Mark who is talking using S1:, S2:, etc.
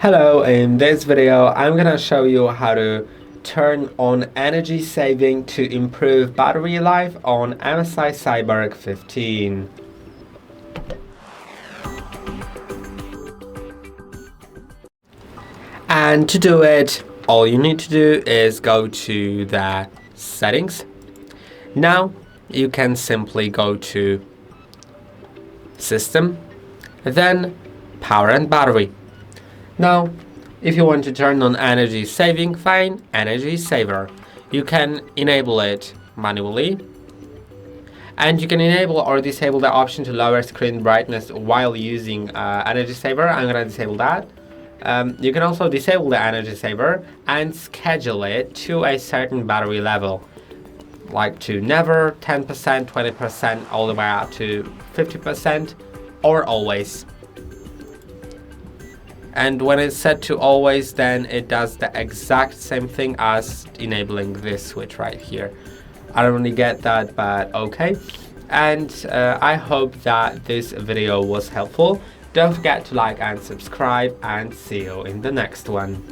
S1: Hello, in this video I'm gonna show you how to turn on energy saving to improve battery life on MSI Cyborg 15. And to do it, all you need to do is go to the settings. Now you can simply go to System, then Power and Battery. Now, if you want to turn on energy saving, find energy saver. You can enable it manually, and you can enable or disable the option to lower screen brightness while using energy saver. I'm gonna disable that. You can also disable the energy saver and schedule it to a certain battery level, like to never, 10%, 20%, all the way up to 50%, or always. And when it's set to always, then it does the exact same thing as enabling this switch right here. I don't really get that, but okay. And I hope that this video was helpful. Don't forget to like and subscribe, and see you in the next one.